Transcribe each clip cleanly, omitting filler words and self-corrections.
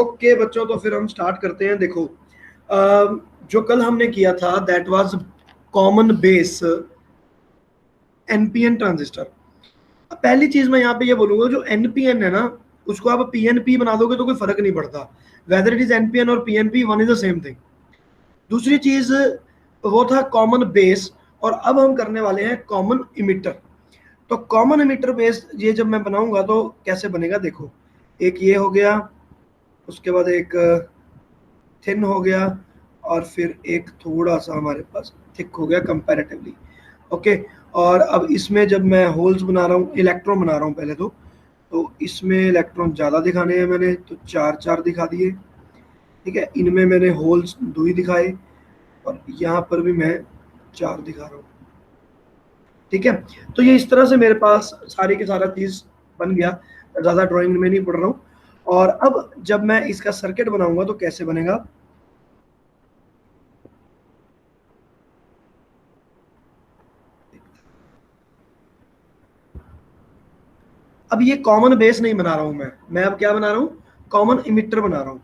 Okay बच्चों, तो फिर हम स्टार्ट करते हैं। देखो जो कल हमने किया था that was common base NPN transistor. पहली चीज मैं यहाँ पे ये बोलूंगा, जो एनपीएन है ना उसको आप पीएनपी बना दोगे तो कोई फर्क नहीं पड़ता, वेदर इट इज एनपीएन और PNP, one is the same thing. दूसरी चीज वो था कॉमन बेस, और अब हम करने वाले हैं कॉमन इमिटर। तो कॉमन इमिटर बेस ये जब मैं बनाऊंगा तो कैसे बनेगा, देखो एक ये हो गया, उसके बाद एक थिन हो गया, और फिर एक थोड़ा सा हमारे पास थिक हो गया कंपैरेटिवली। ओके, और अब इसमें जब मैं होल्स बना रहा हूँ, इलेक्ट्रॉन बना रहा हूँ पहले तो इसमें इलेक्ट्रॉन ज़्यादा दिखाने हैं मैंने, तो चार चार दिखा दिए। ठीक है, इनमें मैंने होल्स दो ही दिखाए, और यहाँ पर भी मैं चार दिखा रहा हूँ। ठीक है, तो ये इस तरह से मेरे पास सारी की सारा चीज़ बन गया, ज़्यादा ड्राइंग में नहीं पढ़ रहा हूँ। और अब जब मैं इसका सर्किट बनाऊंगा तो कैसे बनेगा, अब ये कॉमन बेस नहीं बना रहा हूं मैं अब क्या बना रहा हूं, कॉमन इमिटर बना रहा हूं।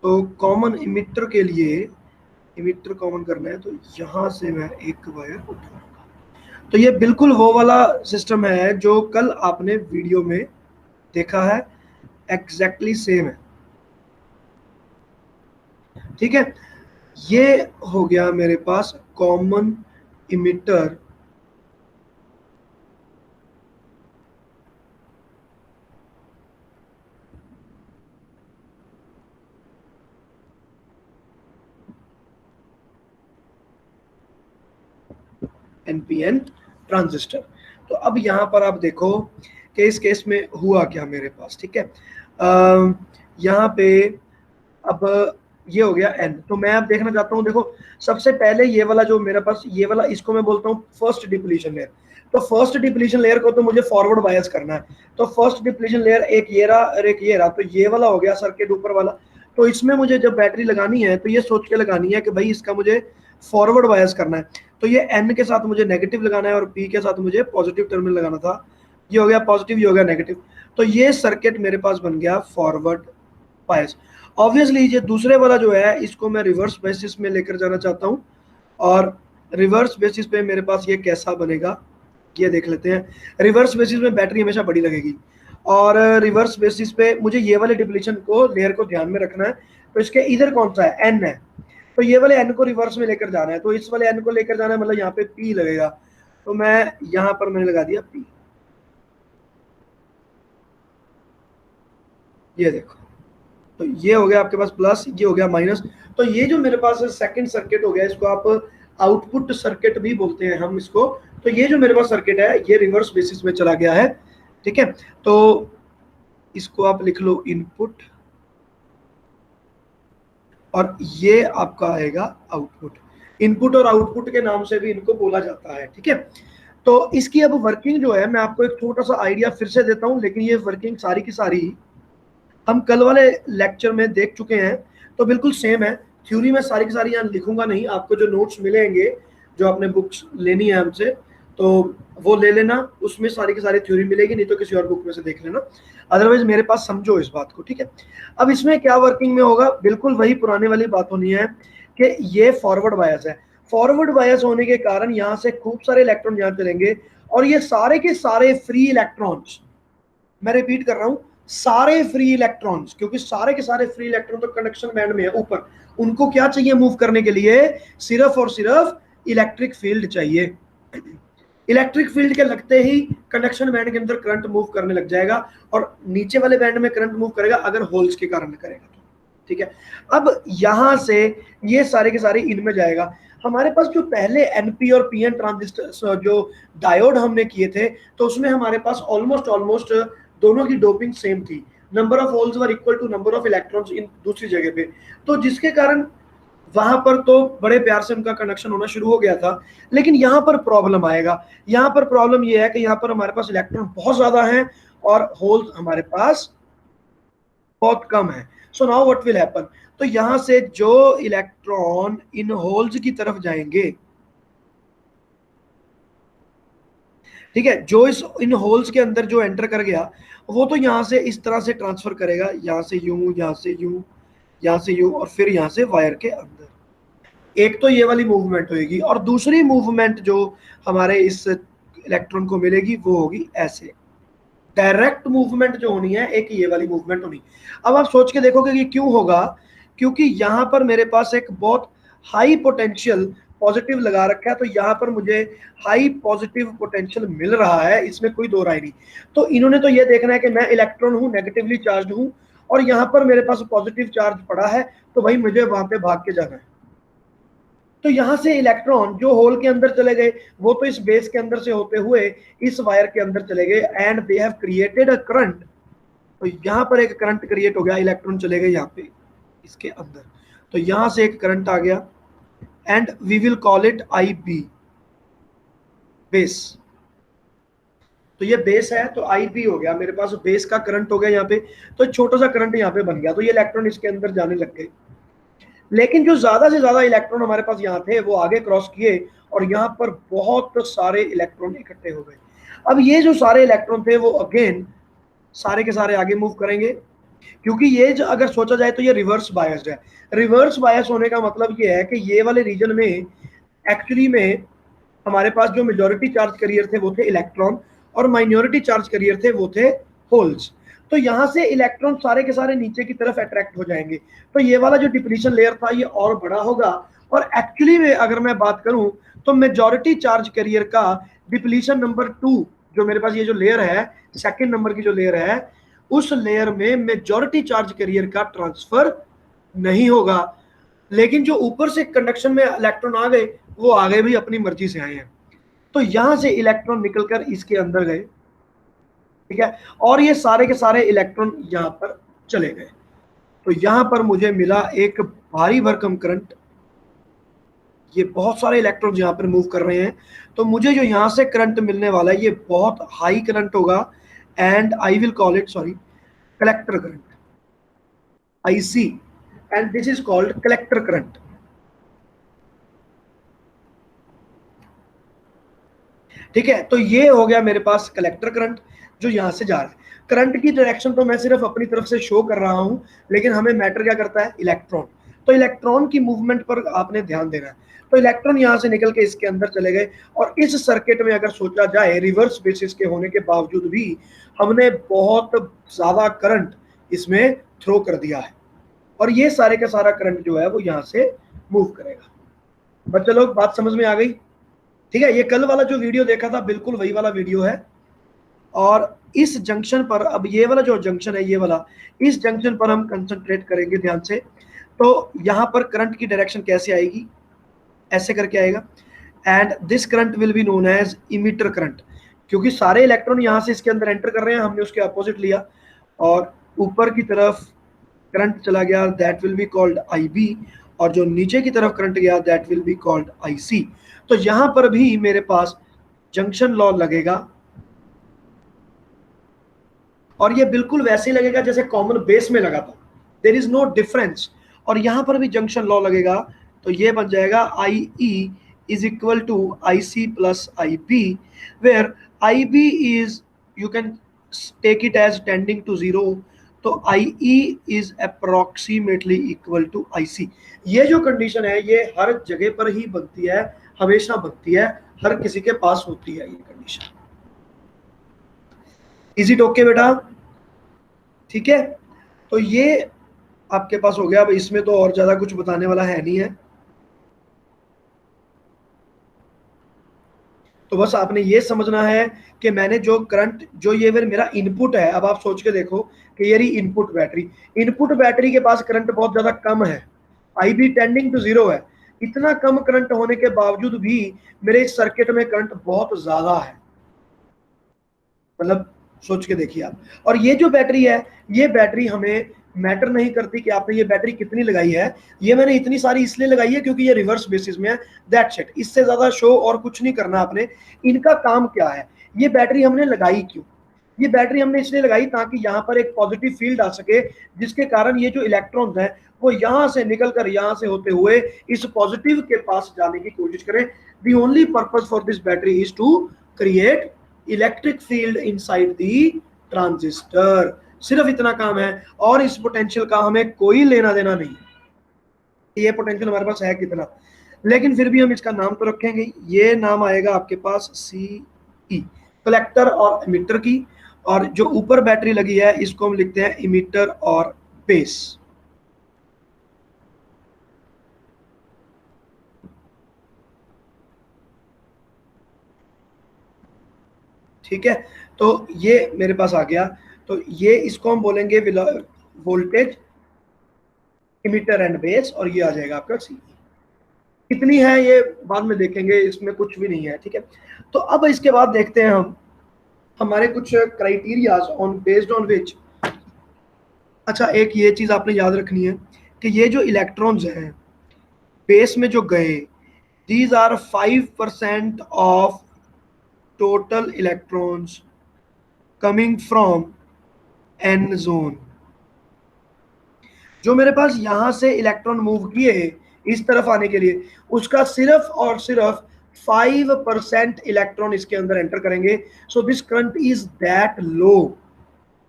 तो कॉमन इमिटर के लिए इमिटर कॉमन करना है, तो यहां से मैं एक वायर उठाऊंगा। तो ये बिल्कुल वो वाला सिस्टम है जो कल आपने वीडियो में देखा है, एग्जैक्टली सेम है। ठीक है, ये हो गया मेरे पास कॉमन इमिटर। NPN transistor. तो अब यहां पर आप देखो कि इस केस में हुआ क्या मेरे पास। ठीक है, यहाँ पे अब ये हो गया एन, तो मैं अब देखना चाहता हूँ। देखो सबसे पहले ये वाला जो मेरे पास ये वाला, इसको मैं बोलता हूँ फर्स्ट डिप्लीशन लेयर। तो फर्स्ट डिप्लीशन लेयर को तो मुझे फॉरवर्ड बायस करना है। तो फर्स्ट डिप्लीशन लेयर एक ये रहा और एक ये रहा, तो ये वाला हो गया सर्किट ऊपर वाला। तो इसमें मुझे जब बैटरी लगानी है तो ये सोच के लगानी है कि भाई इसका मुझे फॉरवर्ड बायस करना है। तो ये एन के साथ मुझे नेगेटिव लगाना है और पी के साथ मुझे पॉजिटिव टर्मिनल लगाना था। ये हो गया पॉजिटिव, ये हो गया नेगेटिव। तो ये सर्किट मेरे पास बन गया फॉरवर्ड बायस। ऑब्वियसली ये दूसरे वाला जो है इसको मैं रिवर्स बेसिस में लेकर जाना चाहता हूँ, और रिवर्स बेसिस पे मेरे पास ये कैसा बनेगा ये देख लेते हैं। रिवर्स बेसिस में बैटरी हमेशा बड़ी लगेगी, और रिवर्स बेसिस पे मुझे ये वाले डिप्लीशन को लेयर को ध्यान में रखना है। तो इसके इधर कौन सा है, एन है, तो ये वाले एन को रिवर्स में लेकर जाना है। तो इस वाले एन को लेकर जाना है, मतलब यहाँ पे पी लगेगा। तो मैं यहाँ पर मैंने लगा दिया पी। ये देखो, तो ये हो गया आपके पास प्लस, ये हो गया माइनस। तो ये जो मेरे पास सेकंड सर्किट हो गया, इसको आप आउटपुट सर्किट भी बोलते हैं हम इसको। तो ये जो मेरे पास सर्किट है ये रिवर्स बेसिस में चला गया है। ठीक है, तो इसको आप लिख लो इनपुट, और ये आपका आएगा आउटपुट। इनपुट और आउटपुट के नाम से भी इनको बोला जाता है। ठीक है, तो इसकी अब वर्किंग जो है मैं आपको एक छोटा सा आइडिया फिर से देता हूं, लेकिन ये वर्किंग सारी की सारी हम कल वाले लेक्चर में देख चुके हैं, तो बिल्कुल सेम है। थ्योरी में सारी की सारी यहाँ लिखूंगा नहीं, आपको जो नोट्स मिलेंगे जो आपने बुक्स लेनी है हमसे तो वो ले लेना, उसमें सारी की सारी थ्योरी मिलेगी, नहीं तो किसी और बुक में से देख लेना। अदरवाइज मेरे पास समझो इस बात को। ठीक है, अब इसमें क्या वर्किंग में होगा, बिल्कुल वही पुराने वाली बात होनी है कि ये फॉरवर्ड बायस है। फॉरवर्ड बायस होने के कारण यहाँ से खूब सारे इलेक्ट्रॉन यहाँ चलेंगे, और ये सारे के सारे फ्री इलेक्ट्रॉन्स, मैं रिपीट कर रहा हूं, सारे फ्री इलेक्ट्रॉन्स, क्योंकि सारे के सारे फ्री इलेक्ट्रॉन तो कंडक्शन बैंड में है ऊपर, उनको क्या चाहिए मूव करने के लिए, सिर्फ और सिर्फ इलेक्ट्रिक फील्ड चाहिए। इलेक्ट्रिक फील्ड के लगते ही कंडक्शन बैंड के अंदर करंट मूव करने लग जाएगा, और नीचे वाले बैंड में करंट मूव करेगा अगर होल्स के कारण करेगा तो। ठीक है, अब यहां से ये सारे के सारे इनमें जाएगा। हमारे पास जो पहले एनपी और पीएन ट्रांजिस्टर जो डायोड हमने किए थे, तो उसमें हमारे पास ऑलमोस्ट दोनों की डोपिंग सेम थी। Number of holes were equal to number of electrons in दूसरी जगह पे, तो जिसके कारण वहां पर तो बड़े प्यार से उनका कनेक्शन होना शुरू हो गया था। लेकिन यहाँ पर प्रॉब्लम आएगा, यहाँ पर प्रॉब्लम ये है कि यहाँ पर हमारे पास इलेक्ट्रॉन बहुत ज्यादा हैं और होल्स हमारे पास बहुत कम है। So now what will happen, तो यहां से जो इलेक्ट्रॉन इन होल्स की तरफ जाएंगे, ठीक है, जो इन होल्स के अंदर जो एंटर कर गया वो तो यहाँ से इस तरह से ट्रांसफर करेगा, यहाँ से यूं, यहाँ से यूं, यहाँ से यूं, और फिर यहाँ से वायर के अंदर। एक तो ये वाली मूवमेंट होगी, और दूसरी मूवमेंट जो हमारे इस इलेक्ट्रॉन को मिलेगी वो होगी ऐसे, डायरेक्ट मूवमेंट जो होनी है, एक ये वाली मूवमेंट होनी। अब आप सोच के देखोगे कि क्यों होगा, क्योंकि यहाँ पर मेरे पास एक बहुत हाई पोटेंशियल पॉजिटिव लगा रखा है, तो यहाँ पर मुझे हाई पॉजिटिव पोटेंशियल मिल रहा है, इसमें कोई दो राय नहीं। तो इन्होंने तो ये देखना है कि मैं इलेक्ट्रॉन हूँ, नेगेटिवली चार्ज हूँ, और यहाँ पर मेरे पास पॉजिटिव चार्ज पड़ा है, तो भाई मुझे वहां पे भाग के जाना है। तो यहां से इलेक्ट्रॉन जो होल के अंदर चले गए, वो तो इस बेस के अंदर से होते हुए इस वायर के अंदर चले गए, and they have created a current. तो यहां पर एक करंट क्रिएट हो गया, इलेक्ट्रॉन चले गए यहाँ पे इसके अंदर, तो यहां से एक करंट आ गया, and we will call it I B, base. तो ये बेस है, तो आई बी हो गया मेरे पास, बेस का करंट हो गया यहाँ पे, तो छोटा सा करंट यहाँ पे बन गया, तो ये इलेक्ट्रॉन इसके अंदर जाने लग गए। लेकिन जो ज्यादा से ज्यादा इलेक्ट्रॉन हमारे पास यहाँ थे वो आगे क्रॉस किए, और यहाँ पर बहुत सारे इलेक्ट्रॉन इकट्ठे हो गए। अब ये जो सारे इलेक्ट्रॉन थे वो अगेन सारे के सारे आगे मूव करेंगे, क्योंकि ये जो अगर सोचा जाए तो ये रिवर्स बायस्ड है। रिवर्स बायस होने का मतलब ये है कि ये वाले रीजन में एक्चुअली में हमारे पास जो मेजॉरिटी चार्ज करियर थे वो थे इलेक्ट्रॉन, और माइनॉरिटी चार्ज करियर थे वो थे होल्स। तो यहां से इलेक्ट्रॉन सारे के सारे नीचे की तरफ अट्रैक्ट हो जाएंगे, तो ये वाला जो डिप्लीशन लेयर था ये और बड़ा होगा। और एक्चुअली में अगर मैं बात करूं तो मेजॉरिटी चार्ज करियर का डिप्लीशन नंबर 2, जो मेरे पास ये जो लेयर है, सेकंड नंबर की जो लेयर है, उस लेयर में मेजॉरिटी चार्ज करियर का ट्रांसफर नहीं होगा। लेकिन जो ऊपर से कंडक्शन में इलेक्ट्रॉन आ गए, वो आ गए भी अपनी मर्जी से आए हैं, तो यहां से इलेक्ट्रॉन निकलकर इसके अंदर गए, ठीक है, और ये सारे के सारे इलेक्ट्रॉन यहां पर चले गए। तो यहां पर मुझे मिला एक भारी भरकम करंट, ये बहुत सारे इलेक्ट्रॉन्स यहां पर मूव कर रहे हैं, तो मुझे जो यहां से करंट मिलने वाला है ये बहुत हाई करंट होगा, and I will call it, sorry, collector current, IC, and this is called collector current. ठीक है, तो ये हो गया मेरे पास कलेक्टर करंट जो यहां से जा रहा है। करंट की डायरेक्शन तो मैं सिर्फ अपनी तरफ से शो कर रहा हूं, लेकिन हमें मैटर क्या करता है, इलेक्ट्रॉन। तो इलेक्ट्रॉन की मूवमेंट पर आपने ध्यान देना है। तो इलेक्ट्रॉन यहां से निकल के इसके अंदर चले गए, और इस सर्किट में अगर सोचा जाए रिवर्स बेसिस के होने के बावजूद भी हमने बहुत ज्यादा करंट इसमें थ्रो कर दिया है, और ये सारे का सारा करंट जो है वो यहां से मूव करेगा। बच्चे लोग बात समझ में आ गई? ठीक है, ये कल वाला जो वीडियो देखा था बिल्कुल वही वाला वीडियो है। और इस जंक्शन पर, अब ये वाला जो जंक्शन है ये वाला, इस जंक्शन पर हम कंसंट्रेट करेंगे ध्यान से। तो यहां पर करंट की डायरेक्शन कैसे आएगी, ऐसे करके आएगा, and this current will be known as emitter current, क्योंकि सारे इलेक्ट्रॉन यहां से इसके अंदर एंटर कर रहे हैं, हमने उसके अपोजिट लिया, और ऊपर की तरफ करंट चला गया, that will be called I B, और जो नीचे की तरफ करंट गया that will be called I C. तो यहां पर भी मेरे पास जंक्शन लॉ लगेगा, और ये बिल्कुल वैसे ही लगेगा जैसे कॉमन बेस में लगा था, देयर इज नो डिफरेंस। और यहां पर भी जंक्शन लॉ लगेगा, तो ये बन जाएगा I E is equal to I C plus I B, where I B is, you can take it as tending to zero, तो I E is approximately equal to I C. ये जो condition है ये हर जगह पर ही बनती है, हमेशा बनती है, हर किसी के पास होती है ये कंडीशन। इज इट ओके बेटा? ठीक है, तो ये आपके पास हो गया। अब इसमें तो और ज्यादा कुछ बताने वाला है नहीं है, तो बस आपने ये समझना है कि मैंने जो करंट, जो ये मेरा इनपुट है, अब आप सोच के देखो कि ये इनपुट बैटरी के पास करंट बहुत ज्यादा कम है, आई बी टेंडिंग टू जीरो है। इतना कम करंट होने के बावजूद भी मेरे इस सर्किट में करंट बहुत ज्यादा है, मतलब सोच के देखिए आप। और ये जो बैटरी है, ये बैटरी हमें मैटर नहीं करती कि आपने ये बैटरी कितनी लगाई है, ये मैंने इतनी सारी इसलिए लगाई है क्योंकि ये रिवर्स बेसिस में है, दैट्स इट। इससे ज्यादा शो और कुछ नहीं करना आपने। इनका काम क्या है, ये बैटरी हमने लगाई क्यों? ये बैटरी हमने इसलिए लगाई ताकि यहाँ पर एक पॉजिटिव फील्ड आ सके, जिसके कारण ये जो इलेक्ट्रॉन्स हैं वो यहाँ से निकलकर यहाँ से होते हुए इस पॉजिटिव के पास जाने की कोशिश करें। The only purpose for this battery is to create electric field inside the transistor. सिर्फ इतना काम है, और इस पोटेंशियल का हमें कोई लेना देना नहीं, ये पोटेंशियल हमारे पास है कितना। लेकिन फिर भी हम इसका नाम तो रखेंगे, ये नाम आएगा आपके पास CE, कलेक्टर और इमिटर की। और जो ऊपर बैटरी लगी है इसको हम लिखते हैं इमिटर और बेस। ठीक है, तो ये मेरे पास आ गया। तो ये इसको हम बोलेंगे वोल्टेज, इमिटर एंड बेस, और ये आ जाएगा आपका CE। कितनी है ये बाद में देखेंगे, इसमें कुछ भी नहीं है। ठीक है, तो अब इसके बाद देखते हैं हम हमारे कुछ criterias on based on which. अच्छा, एक ये चीज आपने याद रखनी है कि ये जो इलेक्ट्रॉन्स हैं बेस में जो गए, these are 5% of total electrons coming from N zone. जो मेरे पास यहां से इलेक्ट्रॉन मूव किए इस तरफ आने के लिए, उसका सिर्फ और सिर्फ 5% इलेक्ट्रॉन इसके अंदर एंटर करेंगे। So this current is that low.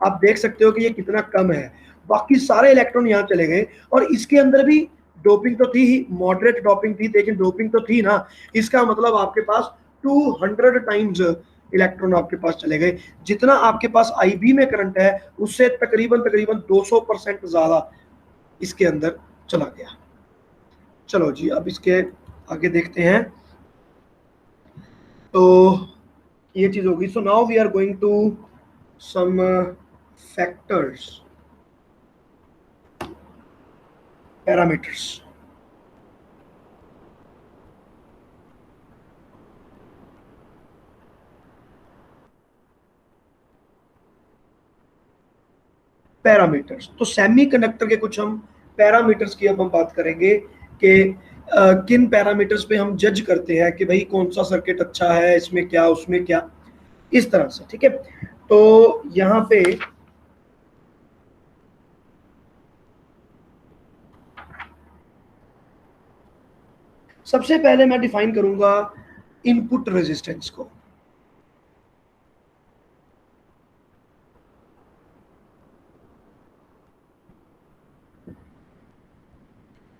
आप देख सकते हो कि ये कितना कम है, बाकी सारे इलेक्ट्रॉन यहाँ चले गए। और इसके अंदर भी डोपिंग तो थी ही, मॉडरेट डोपिंग थी, लेकिन डोपिंग तो थी ना। इसका मतलब आपके पास 200 टाइम्स इलेक्ट्रॉन आपके पास चले गए। जितना आपके पास IB में करंट है उससे तकरीबन 200% ज्यादा इसके अंदर चला गया। चलो जी, अब इसके आगे देखते हैं। तो ये चीज होगी। So now we are going to some factors, parameters. Parameters, तो सेमीकंडक्टर के कुछ हम पैरामीटर्स की अब हम बात करेंगे कि किन पैरामीटर्स पे हम जज करते हैं कि भाई कौन सा सर्किट अच्छा है, इसमें क्या उसमें क्या, इस तरह से। ठीक है, तो यहाँ पे सबसे पहले मैं डिफाइन करूंगा इनपुट रेजिस्टेंस को।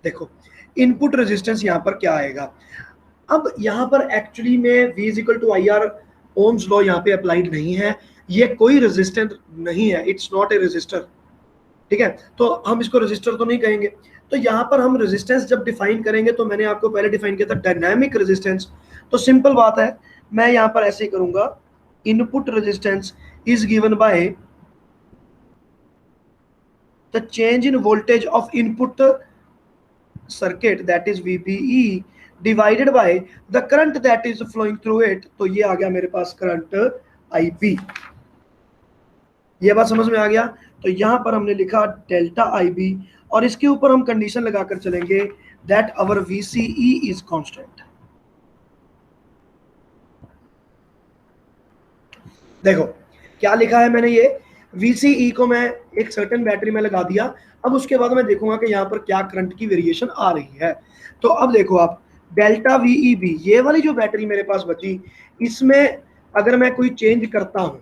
देखो, इनपुट रेजिस्टेंस यहाँ पर क्या आएगा। अब यहाँ पर एक्चुअली में V = IR, ओम्स लॉ यहाँ पे अप्लाइड नहीं है, ये कोई रेजिस्टेंस नहीं है, इट्स नॉट ए रेजिस्टर। ठीक है, तो हम इसको रेजिस्टर तो नहीं कहेंगे। तो यहाँ पर हम रेजिस्टेंस जब डिफाइन करेंगे, तो मैंने आपको पहले डिफाइन किया था डायनामिक रेजिस्टेंस। तो सिंपल बात है, मैं यहाँ पर ऐसे ही करूंगा, input resistance is given by the change in voltage of input circuit, that is VBE, divided by the current that is flowing through it. तो ये आ गया मेरे पास करंट IB। ये बात समझ में आ गया। तो यहां पर हमने लिखा डेल्टा IB, और इसके ऊपर हम कंडीशन लगाकर चलेंगे that our VCE is constant. देखो क्या लिखा है मैंने, ये VCE को मैं एक सर्टेन बैटरी में लगा दिया। अब उसके बाद मैं देखूंगा कि यहाँ पर क्या करंट की वेरिएशन आ रही है। तो अब देखो आप, डेल्टा VEB, ये वाली जो बैटरी मेरे पास बची, इसमें अगर मैं कोई चेंज करता हूं,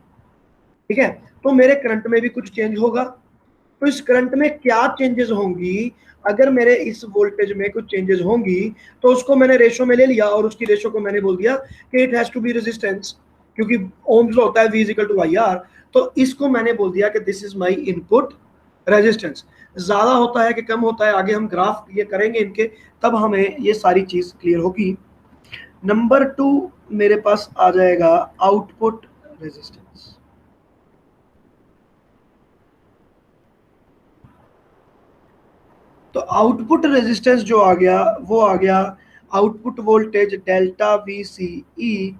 ठीक है, तो मेरे करंट में भी कुछ चेंज होगा। तो इस करंट में क्या चेंजेस होंगी, अगर मेरे इस वोल्टेज में कुछ चेंजेस होंगी, तो उसको मैंने रेशो में ले लिया, और उसकी रेशो को मैंने बोल दिया कि it has to be resistance, क्योंकि ओम्स लॉ होता है V = IR। तो इसको मैंने बोल दिया कि this is my input resistance. ज्यादा होता है कि कम होता है, आगे हम ग्राफ ये करेंगे इनके, तब हमें ये सारी चीज क्लियर होगी। नंबर 2 मेरे पास आ जाएगा आउटपुट रेजिस्टेंस। तो आउटपुट रेजिस्टेंस जो आ गया, वो आ गया output voltage delta VCE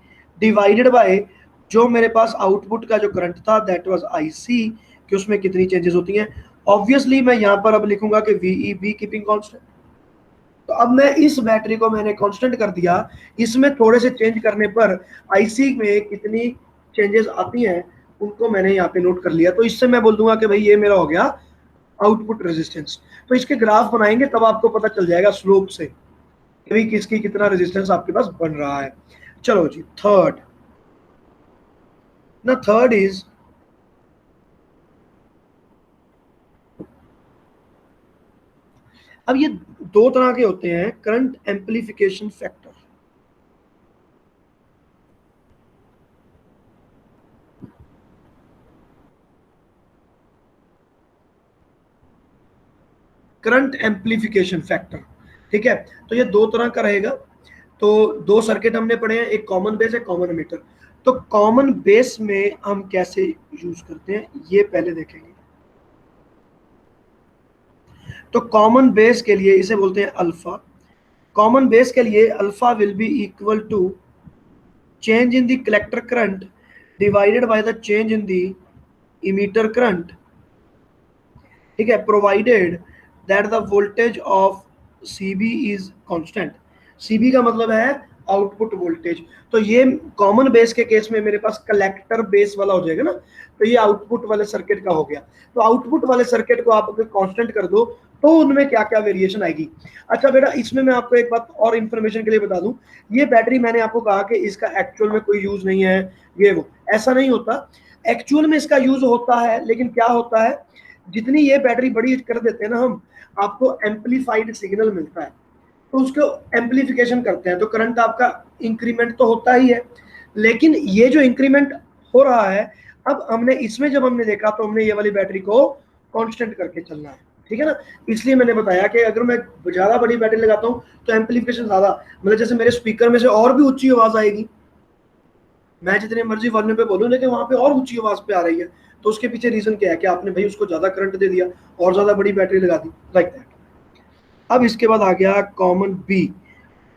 divided by जो मेरे पास आउटपुट का जो करंट था दैट वाज IC, कि उसमें कितनी चेंजेस होती हैं। ऑब्वियसली मैं यहाँ पर अब लिखूंगा कि VEB कीपिंग कांस्टेंट। तो अब मैं इस बैटरी को मैंने कांस्टेंट कर दिया, इसमें थोड़े से चेंज करने पर IC में कितनी चेंजेस आती हैं उनको मैंने यहाँ पे नोट कर लिया। तो इससे मैं बोल दूंगा कि भाई ये मेरा हो गया आउटपुट रेजिस्टेंस। तो इसके ग्राफ बनाएंगे तब आपको पता चल जाएगा स्लोप से कि भाई किसकी कितना रेजिस्टेंस आपके पास बन रहा है। चलो जी, थर्ड, ना थर्ड इज अब ये दो तरह के होते हैं current amplification factor. Current amplification factor, ठीक है। तो ये दो तरह का रहेगा। तो दो सर्किट हमने पढ़े हैं, एक कॉमन बेस है कॉमन एमिटर। तो कॉमन बेस में हम कैसे यूज करते हैं ये पहले देखेंगे। तो कॉमन बेस के लिए इसे बोलते हैं अल्फा। कॉमन बेस के लिए alpha will be equal to change in the collector current divided by the change in the emitter current, ठीक है, provided that the voltage of CB is constant. CB का मतलब है आउटपुट वोल्टेज। तो ये common base के case में मेरे पास कलेक्टर बेस वाला हो जाएगा ना, तो ये आउटपुट वाले सर्किट का हो गया। तो आउटपुट वाले सर्किट को आप अगर कांस्टेंट कर दो तो उनमें क्या क्या वेरिएशन आएगी। अच्छा बेटा, इसमें मैं आपको एक बात और इन्फॉर्मेशन के लिए बता दूं, ये बैटरी मैंने आपको कहा कि इसका एक्चुअल में कोई यूज नहीं है, ये वो ऐसा नहीं होता। एक्चुअल में इसका यूज होता है, लेकिन क्या होता है, जितनी ये बैटरी बड़ी कर देते हैं ना हम, आपको एम्पलीफाइड सिग्नल मिलता है, तो उसको एम्पलीफिकेशन करते हैं, तो करंट आपका इंक्रीमेंट तो होता ही है। लेकिन ये जो इंक्रीमेंट हो रहा है, अब हमने इसमें जब हमने देखा तो हमने ये वाली बैटरी को कांस्टेंट करके चलना है, ठीक है ना। इसलिए मैंने बताया कि अगर मैं ज्यादा बड़ी बैटरी लगाता हूँ तो एम्पलीफिकेशन ज्यादा, मतलब जैसे मेरे स्पीकर में से और भी ऊंची आवाज आएगी, मैं जितने मर्जी वॉल्यूम पे बोलूं लेकिन वहां पे और ऊंची आवाज पे आ रही है। तो उसके पीछे रीजन क्या है कि आपने भाई उसको ज्यादा करंट दे दिया और ज्यादा बड़ी बैटरी लगा दी, लाइक दैट। अब इसके बाद आ गया कॉमन बी।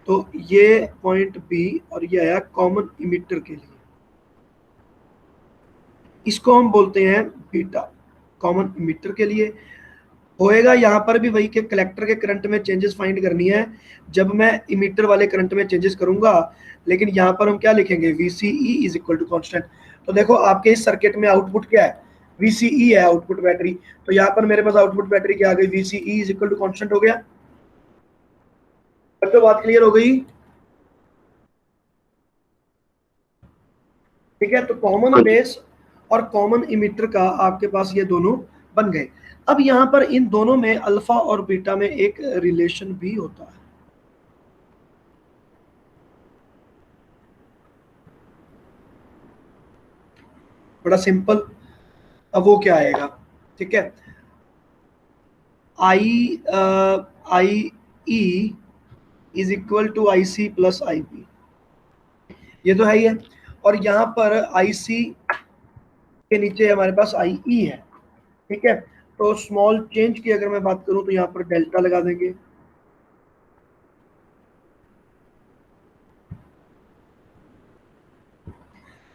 तो ये पॉइंट बी और ये आया कॉमन इमिटर के लिए, इसको हम बोलते हैं बीटा। कॉमन इमिटर के लिए होएगा यहाँ पर भी वही के कलेक्टर के करंट में चेंजेस फाइंड करनी है जब मैं इमिटर वाले करंट में चेंजेस करूंगा। लेकिन यहाँ पर हम क्या लिखेंगे, VCE is equal to constant. तो देखो आपके इस सर्किट में आउटपुट क्या है, VCE है आउटपुट बैटरी। तो यहाँ पर मेरे पास आउटपुट बैटरी क्या आ गई, VCE is equal to constant हो गया। तो बात क्लियर हो गई, ठीक है। तो कॉमन बेस और कॉमन इमिटर का आपके पास ये दोनों बन गए। अब यहाँ पर इन दोनों में अल्फा और बीटा में एक रिलेशन भी होता है, बड़ा सिंपल। अब वो क्या आएगा, ठीक है, I I E is equal to I C plus I B, ये तो है ही है। और यहाँ पर आई सी के नीचे हमारे पास आई ई है, ठीक है। तो स्मॉल चेंज की अगर मैं बात करूं तो यहाँ पर डेल्टा लगा देंगे,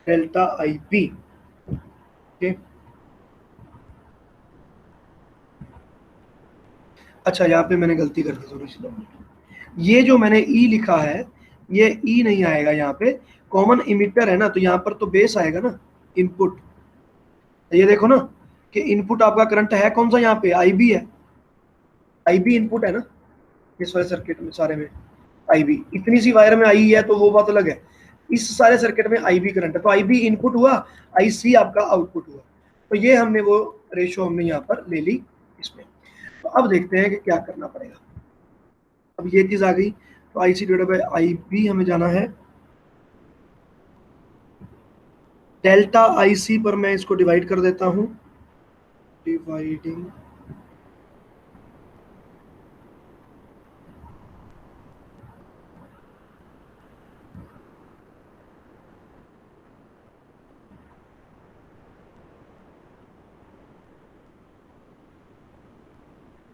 डेल्टा आई पी, ठीक। अच्छा यहाँ पे मैंने गलती कर दी थोड़ी सी, ये जो मैंने ई लिखा है ये ई नहीं आएगा यहाँ पे, कॉमन इमिटर है ना, तो यहाँ पर तो बेस आएगा ना, इनपुट। ये देखो ना कि इनपुट आपका करंट है कौन सा, यहाँ पे आईबी है, आईबी इनपुट है ना इस वाले सर्किट में सारे में। आईबी इतनी सी वायर में आई है तो वो बात अलग है, इस सारे सर्किट में आईबी करंट है, तो आईबी इनपुट हुआ, आईसी आपका आउटपुट हुआ। तो ये हमने वो रेशो हमने यहाँ पर ले ली इसमें। तो अब देखते हैं कि क्या करना पड़ेगा। अब ये चीज आ गई, तो I C divided by I B हमें जाना है, डेल्टा आई सी पर मैं इसको डिवाइड कर देता हूं, dividing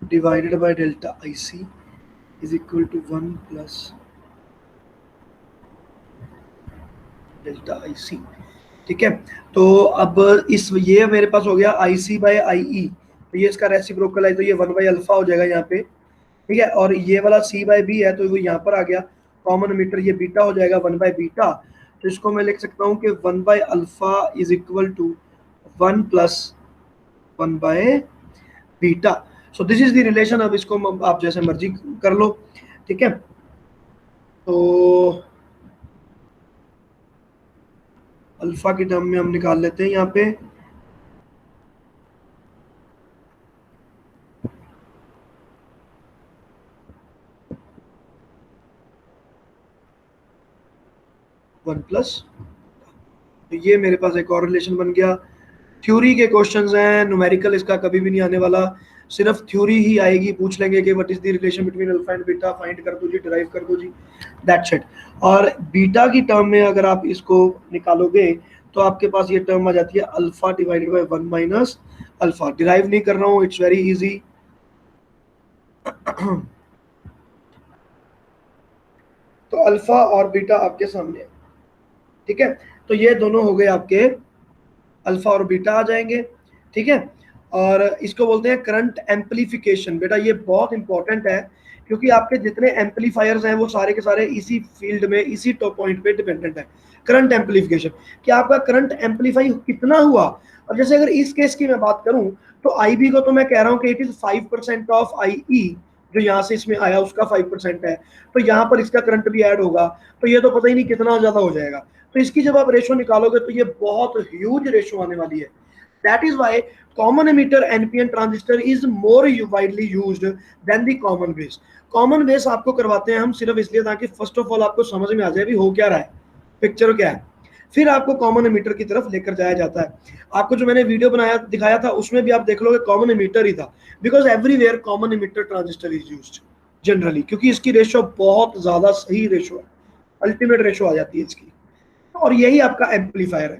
divided by delta I C is equal to 1 plus delta I C, ठीक है। तो अब इस ये मेरे पास हो गया आई सी बाई आई ई, तो ये इसका रेसिप्रोकल है, तो ये 1 बाई अल्फा हो जाएगा यहाँ पे, ठीक है। और ये वाला सी बाई बी है तो वो यहाँ पर आ गया, कॉमन मीटर ये बीटा हो जाएगा 1 बाई बीटा। तो इसको मैं लिख सकता हूँ कि 1 by alpha is equal to 1 plus 1 by beta. So this is the relation. अब इसको आप जैसे मर्जी कर लो, ठीक है। तो अल्फा की टर्म में हम निकाल लेते हैं यहाँ पे 1+, तो ये मेरे पास एक और रिलेशन बन गया। थ्योरी के क्वेश्चंस हैं, न्यूमेरिकल इसका कभी भी नहीं आने वाला, सिर्फ थ्योरी ही आएगी, पूछ लेंगे कि what is the relation between alpha and beta, find कर दो जी, डिराइव कर दो जी, दैट्स इट। और बीटा की टर्म में अगर आप इसको निकालोगे तो आपके पास ये टर्म आ जाती है alpha divided by 1 minus alpha. Derive नहीं कर रहा हूँ, इट्स वेरी इजी। तो अल्फा और बीटा आपके सामने है, ठीक है। तो ये दोनों हो गए आपके, अल्फा और बीटा आ जाएंगे, ठीक है। और इसको बोलते हैं करंट एम्पलीफिकेशन। बेटा ये बहुत इंपॉर्टेंट है, क्योंकि आपके जितने एम्पलीफायर्स हैं वो सारे के सारे इसी फील्ड में, इसी टॉप पॉइंट पे डिपेंडेंट है। करंट एम्पलीफिकेशन, कि आपका करंट एम्पलीफाई कितना हुआ। और जैसे अगर इस केस की मैं बात करूं तो आई बी को तो मैं कह रहा हूं कि इट इज 5% ऑफ आई ई, जो यहाँ से इसमें आया उसका 5% है, तो यहाँ पर इसका करंट भी ऐड होगा, तो ये तो पता ही नहीं कितना ज्यादा हो जाएगा। तो इसकी जब आप रेशो निकालोगे तो ये बहुत ह्यूज रेशो आने वाली है। That is why common emitter NPN transistor is more widely used than the common base. Common base आपको करवाते हैं हम सिर्फ इसलिए ताकि फर्स्ट ऑफ ऑल आपको समझ में आ जाए भी हो क्या रहा है, पिक्चर क्या है, फिर आपको कॉमन एमिटर की तरफ लेकर जाया जाता है। आपको जो मैंने वीडियो बनाया दिखाया था उसमें भी आप देख लोगे कॉमन एमिटर ही था, because everywhere common emitter transistor is used generally, क्योंकि इसकी रेशो बहुत ज्यादा सही रेशो है, अल्टीमेट रेशो आ जाती है इसकी। और यही आपका एम्पलीफायर है,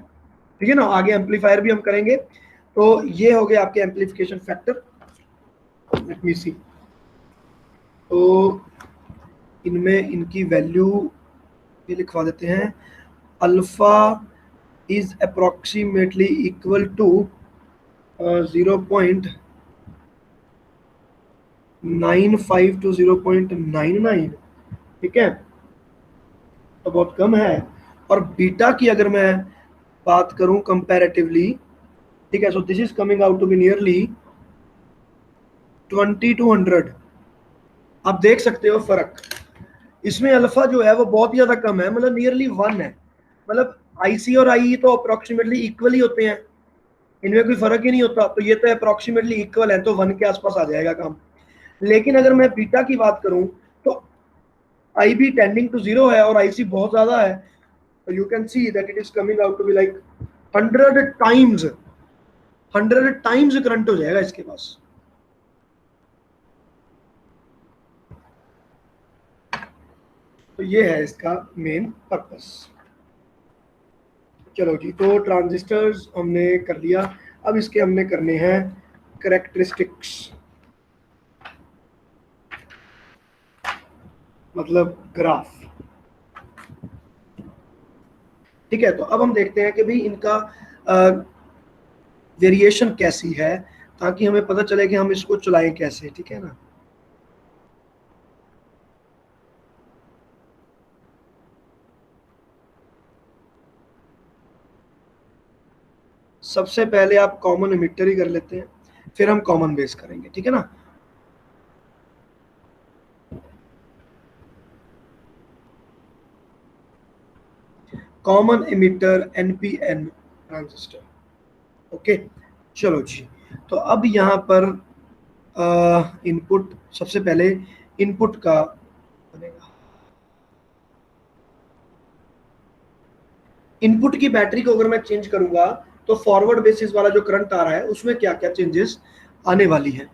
ठीक है ना। आगे एम्पलीफायर भी हम करेंगे। तो ये हो गए आपके amplification factor. Let me see, तो इनमें इनकी वैल्यू ये लिखवा देते हैं। Alpha is approximately equal to 0.95 to 0.99, ठीक है, तो बहुत कम है। और बीटा की अगर मैं बात करूं कंपैरेटिवली, ठीक है, so this is coming out to be nearly 20 to 100। आप देख सकते हो फर्क, इसमें अल्फा जो है वो बहुत ही ज्यादा कम है, मतलब नियरली 1 है। मतलब आईसी और आई तो अप्रोक्सीमेटली इक्वल ही होते हैं, इनमें कोई फर्क ही नहीं होता, तो ये तो अप्रोक्सीमेटली इक्वल है, तो 1 के आसपास आ जाएगा काम। लेकिन अगर मैं बीटा की बात करूं तो आई बी टेंडिंग टू 0 है और आईसी बहुत ज्यादा है, तो you can see that it is coming out to be like 100 times current हो जाएगा इसके पास। तो ये है इसका मेन पर्पस। चलो जी, तो ट्रांजिस्टर्स हमने कर लिया, अब इसके हमने करने हैं करेक्टरिस्टिक्स, मतलब ग्राफ, ठीक है। तो अब हम देखते हैं कि भाई इनका वेरिएशन कैसी है, ताकि हमें पता चले कि हम इसको चलाएं कैसे, ठीक है ना। सबसे पहले आप कॉमन एमिटर ही कर लेते हैं, फिर हम कॉमन बेस करेंगे, ठीक है ना। Common emitter NPN transistor, okay. चलो जी, तो अब यहाँ पर इनपुट, सबसे पहले इनपुट का बनेगा। इनपुट की बैटरी को अगर मैं चेंज करूंगा तो फॉरवर्ड बेसिस वाला जो करंट आ रहा है उसमें क्या क्या चेंजेस आने वाली है।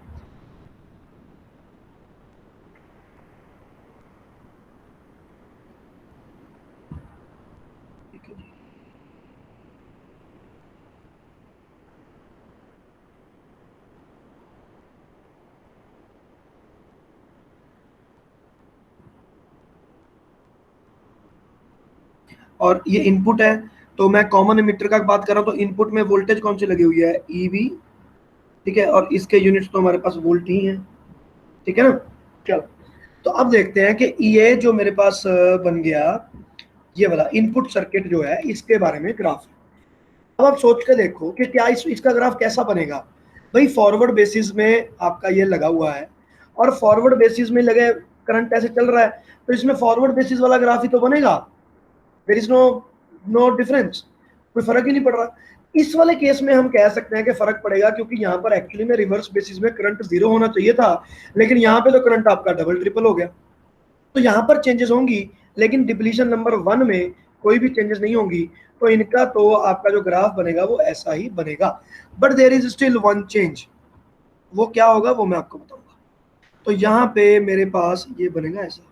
और ये इनपुट है, तो मैं कॉमन एमिटर का बात कर रहा हूँ, तो इनपुट में वोल्टेज कौन सी लगी हुई है, ईबी, ठीक है, और इसके यूनिट्स तो हमारे पास वोल्ट ही हैं, ठीक है ना। चलो, तो अब देखते हैं कि ये जो मेरे पास बन गया, ये वाला इनपुट सर्किट जो है इसके बारे में ग्राफ। अब आप सोच के देखो कि क्या इसका ग्राफ कैसा बनेगा। भाई फॉरवर्ड बेसिस में आपका ये लगा हुआ है, और फॉरवर्ड बेसिस में लगे करंट ऐसे चल रहा है, तो इसमें फॉरवर्ड बेसिस वाला ग्राफ ही तो बनेगा, देयर इज नो डिफरेंस। कोई फर्क ही नहीं पड़ रहा। इस वाले केस में हम कह सकते हैं कि फर्क पड़ेगा, क्योंकि यहाँ पर एक्चुअली में रिवर्स बेसिस में करंट 0 होना चाहिए था, लेकिन यहाँ पे तो करंट आपका डबल ट्रिपल हो गया, तो यहाँ पर चेंजेस होंगी, लेकिन डिप्लीशन नंबर 1 में कोई भी चेंजेस नहीं होंगी। तो इनका तो आपका जो ग्राफ बनेगा वो ऐसा ही बनेगा, but there is still one change. वो क्या होगा वो मैं आपको बताऊंगा। तो यहाँ पे मेरे पास ये बनेगा ऐसा,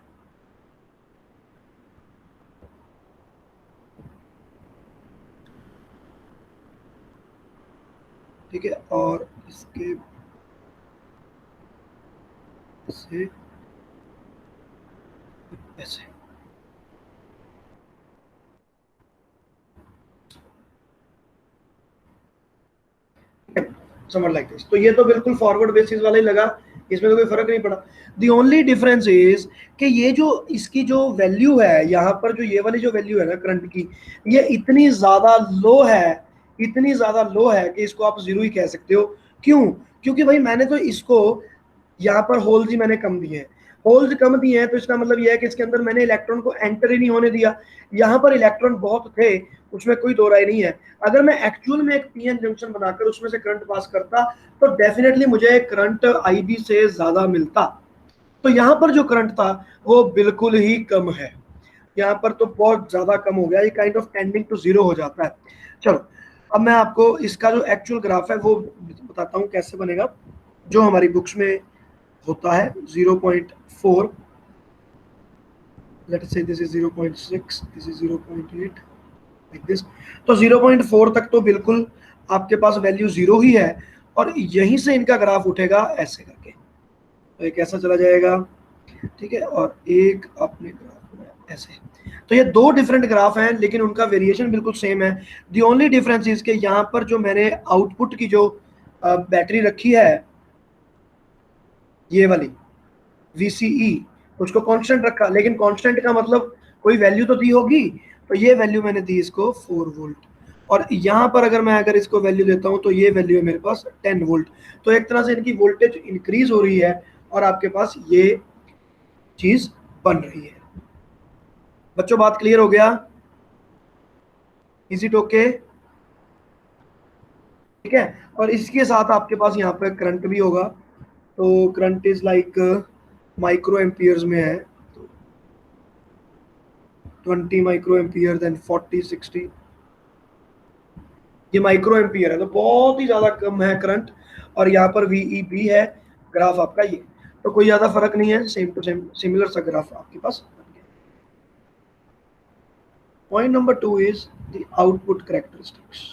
ठीक है, और इसके से ऐसे। समझ लाइक दिस। तो ये तो बिल्कुल फॉरवर्ड बेसिस वाला ही लगा, इसमें तो कोई फर्क नहीं पड़ा। द ओनली डिफरेंस इज कि ये जो इसकी जो वैल्यू है, यहाँ पर जो ये वाली जो वैल्यू है ना करंट की, ये इतनी ज्यादा लो है, इतनी ज्यादा लो है कि इसको आप जीरो ही कह सकते हो। क्यों? क्योंकि भाई मैंने तो इसको यहाँ पर होल्स ही मैंने कम दिए हैं, होल्स कम दिए हैं, तो इसका मतलब यह है कि इसके अंदर मैंने इलेक्ट्रॉन को एंटर ही नहीं होने दिया। यहाँ पर इलेक्ट्रॉन बहुत थे, उसमें कोई दो राय नहीं है। अगर मैं एक्चुअल में एक पीएन जंक्शन बनाकर उसमें से करंट पास करता तो डेफिनेटली मुझे करंट आईबी से ज्यादा मिलता। तो यहाँ पर जो करंट था वो बिल्कुल ही कम है, यहाँ पर तो बहुत ज्यादा कम हो गया, ये kind of tending to zero हो जाता है। चलो अब मैं आपको इसका जो एक्चुअल ग्राफ है वो बताता हूँ कैसे बनेगा, जो हमारी बुक्स में होता है 0.4, let's say this is 0.6, this is 0.8 like this। तो 0.4 तक तो बिल्कुल आपके पास वैल्यू जीरो ही है, और यहीं से इनका ग्राफ उठेगा ऐसे करके, तो एक ऐसा चला जाएगा, ठीक है, और एक अपने ग्राफ ऐसे। तो ये दो डिफरेंट ग्राफ हैं, लेकिन उनका वेरिएशन बिल्कुल सेम है। दी ओनली डिफरेंस इज के यहाँ पर जो मैंने आउटपुट की जो बैटरी रखी है, ये वाली VCE, उसको कांस्टेंट रखा, लेकिन कांस्टेंट का मतलब कोई वैल्यू तो दी होगी, तो ये वैल्यू मैंने दी इसको 4 वोल्ट, और यहाँ पर अगर इसको वैल्यू देता हूँ तो ये वैल्यू है मेरे पास 10 वोल्ट। तो एक तरह से इनकी वोल्टेज इंक्रीज हो रही है, और आपके पास ये चीज बन रही है। बच्चों बात क्लियर हो गया? Is it okay? ठीक है, और इसके साथ आपके पास यहाँ पे करंट भी होगा, तो current is like micro amperes में है, 20 माइक्रो एम्पियर, देन 40 60, ये माइक्रो एम्पियर है, तो बहुत ही ज्यादा कम है करंट। और यहाँ पर VEB है ग्राफ आपका ये, तो कोई ज्यादा फर्क नहीं है, सेम टू सेम सिमिलर सा ग्राफ आपके पास। Point number 2 is the output characteristics.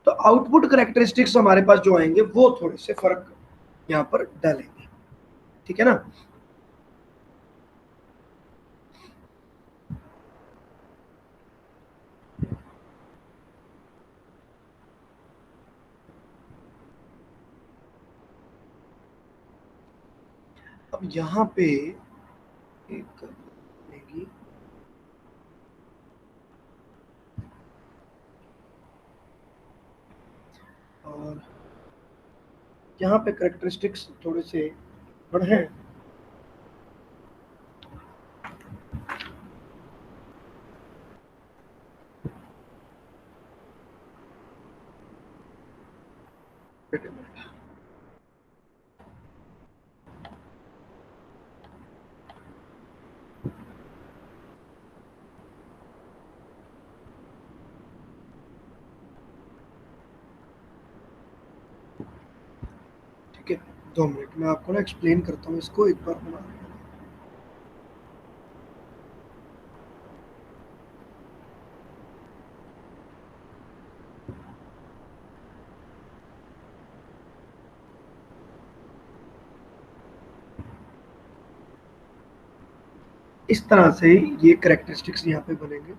तो आउटपुट कैरेक्टरिस्टिक्स हमारे पास जो आएंगे वो थोड़े से फर्क यहाँ पर डालेंगे, ठीक है ना। अब यहाँ पे एक लेगी, और यहाँ पे कैरेक्टरिस्टिक्स थोड़े से बढ़े हैं। ठीक है, 2 मिनट मैं आपको ना एक्सप्लेन करता हूँ इसको एक बार बना। इस तरह से ये कैरेक्टरिस्टिक्स यहाँ पे बनेंगे।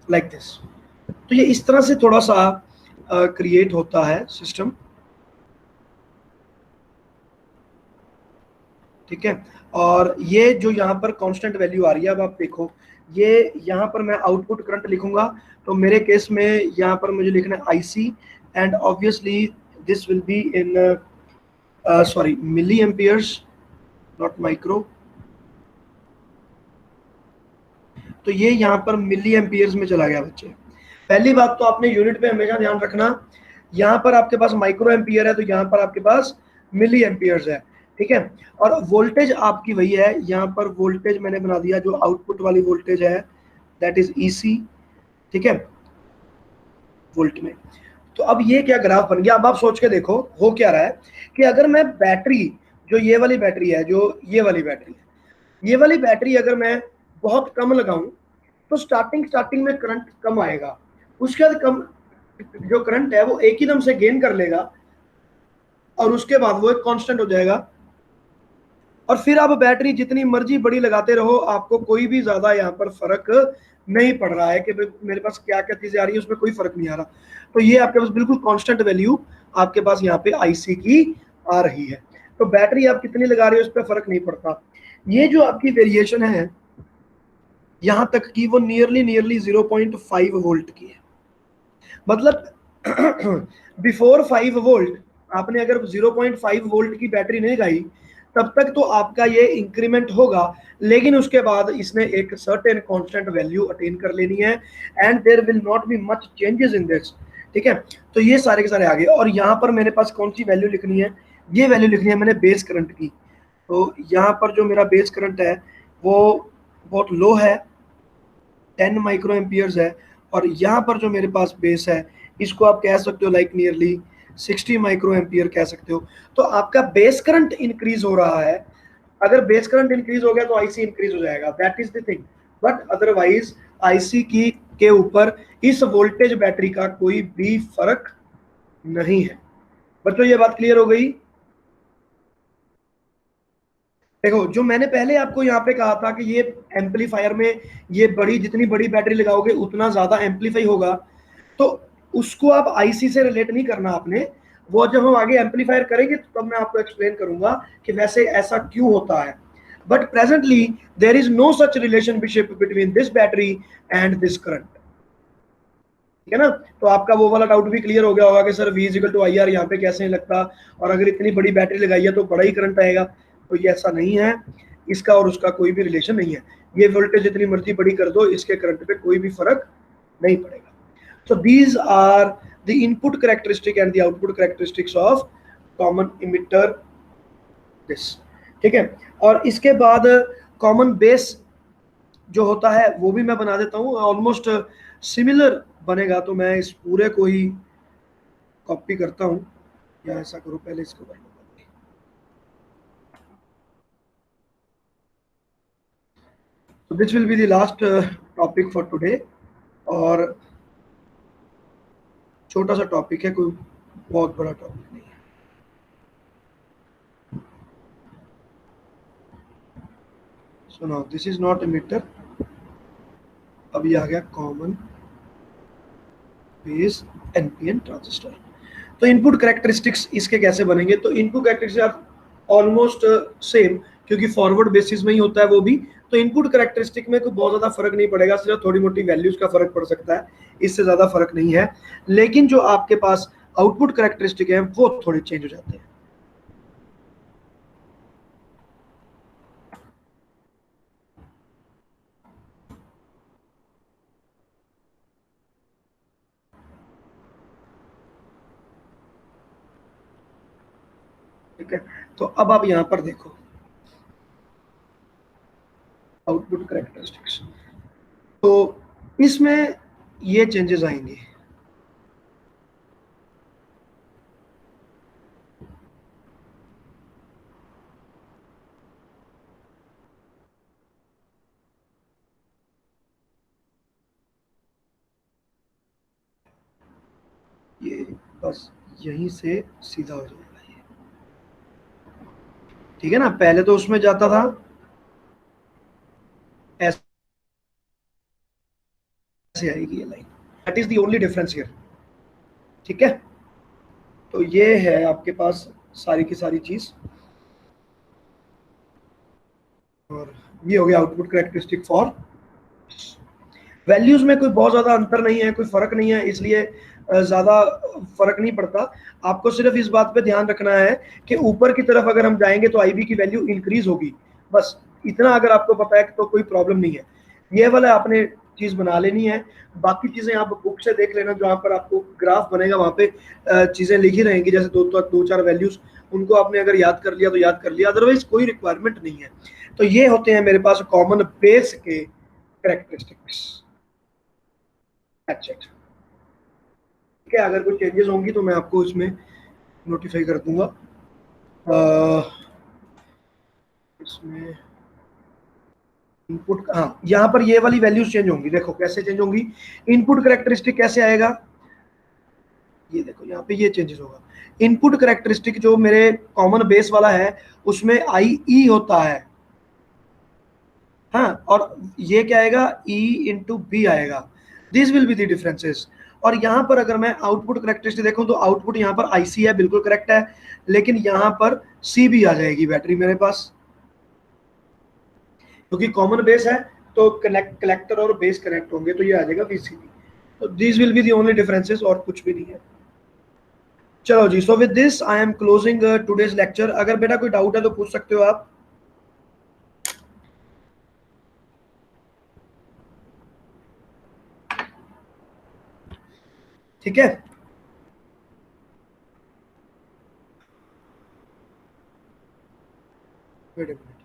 Like this. तो ये इस तरह से थोड़ा सा क्रिएट होता है सिस्टम, ठीक है। और ये जो यहाँ पर कांस्टेंट वैल्यू आ रही है, अब आप देखो, ये यहाँ पर मैं आउटपुट करंट लिखूंगा, तो मेरे केस में यहाँ पर मुझे लिखना है IC, and obviously this will be in sorry milliamperes, not micro. तो ये यहाँ पर मिली एम्पियर्स में चला गया बच्चे। पहली बात तो आपने यूनिट पे हमेशा ध्यान रखना, यहाँ पर आपके पास माइक्रो एम्पियर है तो यहाँ पर आपके पास मिली एम्पियर्स है, ठीक है। और वोल्टेज आपकी वही है, यहाँ पर वोल्टेज मैंने बना दिया जो आउटपुट वाली वोल्टेज है, दैट इज ईसी, ठीक है, वोल्ट में। तो अब ये क्या ग्राफ बन गया, अब आप सोच के देखो हो क्या रहा है कि अगर मैं बैटरी, जो ये वाली बैटरी है, जो ये वाली बैटरी है, ये वाली बैटरी अगर मैं बहुत कम लगाऊं तो स्टार्टिंग में करंट कम आएगा, उसके बाद कम जो करंट है वो एक ही दम से गेन कर लेगा और उसके बाद वो एक कांस्टेंट हो जाएगा। और फिर आप बैटरी जितनी मर्जी बड़ी लगाते रहो, आपको कोई भी ज्यादा यहाँ पर फर्क नहीं पड़ रहा है कि मेरे पास क्या क्या चीजें आ रही है, उसमें कोई फर्क नहीं आ रहा। तो ये आपके पास बिल्कुल कांस्टेंट वैल्यू आपके पास यहाँ पे आईसी की आ रही है। तो बैटरी आप कितनी लगा रहे हो उस पर फर्क नहीं पड़ता। ये जो आपकी वेरिएशन है यहाँ तक की, वो नियरली 0.5 वोल्ट की है। मतलब बिफोर 5 वोल्ट आपने अगर 0.5 वोल्ट की बैटरी नहीं लगाई तब तक तो आपका ये इंक्रीमेंट होगा, लेकिन उसके बाद इसने एक सर्टेन कांस्टेंट वैल्यू अटेन कर लेनी है, and there will not be much changes in this, ठीक है। तो ये सारे के सारे आ गए। और यहाँ पर मेरे पास कौन सी वैल्यू लिखनी है, ये वैल्यू लिखनी है मैंने बेस करंट की। तो यहाँ पर जो मेरा बेस करंट है वो बहुत लो है, 10 माइक्रो एम्पियर्स है, और यहाँ पर जो मेरे पास बेस है इसको आप कह सकते हो लाइक नियरली 60 माइक्रो एम्पियर कह सकते हो। तो आपका बेस करंट इंक्रीज हो रहा है, अगर बेस करंट इंक्रीज हो गया तो आईसी इंक्रीज हो जाएगा, that is the thing. But otherwise IC की के ऊपर इस वोल्टेज बैटरी का कोई भी फर्क नहीं है। बच्चों ये बात क्लियर हो गई। देखो जो मैंने पहले आपको यहाँ पे कहा था कि ये एम्पलीफायर में ये बड़ी, जितनी बड़ी बैटरी लगाओगे उतना ज्यादा एम्पलीफाई होगा, तो उसको आप आईसी से रिलेट नहीं करना आपने, वो जब हम आगे एम्पलीफायर करेंगे तो तब मैं आपको एक्सप्लेन करूंगा कि वैसे ऐसा क्यों होता है। But presently there is no such relationship between this battery and this current, ठीक है ना। तो आपका वो वाला डाउट भी क्लियर हो गया होगा कि sir V equal to I R यहाँ पे कैसे नहीं लगता, और अगर इतनी बड़ी बैटरी लगाई है तो बड़ा ही करंट आएगा। तो ये ऐसा नहीं है, इसका और उसका कोई भी रिलेशन नहीं है। ये वोल्टेज जितनी मर्जी बड़ी कर दो, इसके करंट पे कोई भी फर्क नहीं पड़ेगा। So these are the input characteristic and the output characteristics of common emitter this, ठीक है। और इसके बाद कॉमन बेस जो होता है वो भी मैं बना देता हूँ, ऑलमोस्ट सिमिलर बनेगा। तो मैं इस पूरे को ही कॉपी करता हूँ, या ऐसा करो पहले इसको कर लो। So this will be the last topic for today, और छोटा सा टॉपिक है, कोई बहुत बड़ा टॉपिक नहीं है। So now this is not emitter, अभी आ गया कॉमन बेस एनपीएन ट्रांजिस्टर। तो इनपुट कैरेक्टरिस्टिक्स इसके कैसे बनेंगे, तो इनपुट कैरेक्टरिस्टिक्स ऑलमोस्ट सेम, क्योंकि फॉरवर्ड बेसिस में ही होता है वो भी। तो इनपुट कैरेक्टरिस्टिक में कोई बहुत ज्यादा फर्क नहीं पड़ेगा, सिर्फ थोड़ी मोटी वैल्यूज का फर्क पड़ सकता है, इससे ज्यादा फर्क नहीं है। लेकिन जो आपके पास आउटपुट कैरेक्टरिस्टिक है वो थोड़े चेंज हो जाते हैं। ठीक है, तो अब आप यहां पर देखो आउटपुट कैरेक्टरिस्टिक्स, तो इसमें ये चेंजेस आएंगे। ये बस यहीं से सीधा हो जाएगा ये, ठीक है ना। पहले तो उसमें जाता था ऐसे आएगी ये line, that is the only difference here, ठीक है। तो ये है आपके पास सारी की सारी चीज। और ये हो गया आउटपुट कैरेक्टरिस्टिक फॉर। वैल्यूज में कोई बहुत ज्यादा अंतर नहीं है, कोई फर्क नहीं है, इसलिए ज्यादा फर्क नहीं पड़ता। आपको सिर्फ इस बात पे ध्यान रखना है कि ऊपर की तरफ अगर हम जाएंगे तो आईबी की वैल्यू इंक्रीज होगी, बस इतना अगर आपको पता है तो कोई प्रॉब्लम नहीं है। ये वाला आपने चीज बना लेनी है। बाकी चीजें आप बुक से देख लेना, जहाँ पर आपको ग्राफ बनेगा वहां पे चीजें लिखी रहेंगी, जैसे दो चार वैल्यूज, उनको आपने अगर याद कर लिया तो याद कर लिया, अदरवाइज कोई रिक्वायरमेंट नहीं है। तो ये होते हैं मेरे पास कॉमन बेस के कैरेक्टरिस्टिक्स। अच्छा, ठीक है, अगर कुछ चेंजेस होंगी तो मैं आपको इसमें नोटिफाई कर दूंगा। इसमें इनपुट, हाँ यहाँ पर ये वाली वैल्यूज चेंज होंगी, देखो कैसे चेंज होंगी। इनपुट करेक्टरिस्टिक कैसे आएगा, ये देखो यहाँ पे ये चेंजेस होगा। इनपुट करेक्टरिस्टिक जो मेरे कॉमन बेस वाला है उसमें आई ई होता है, हाँ, और ये क्या आएगा, ई इंटू बी आएगा। This will be the differences. और यहाँ पर अगर मैं आउटपुट करेक्टरिस्टिक देखूं तो आउटपुट यहाँ पर आईसी है, बिल्कुल करेक्ट है, लेकिन यहाँ पर सी भी आ जाएगी बैटरी मेरे पास, क्योंकि कॉमन बेस है तो कलेक्टर और बेस कनेक्ट होंगे, तो ये आ जाएगा वीसीबी। तो this will be the only differences, और कुछ भी नहीं है। चलो जी, so with this I am closing today's lecture. अगर बेटा कोई डाउट है तो पूछ सकते हो आप। ठीक है, वेट अ मिनट।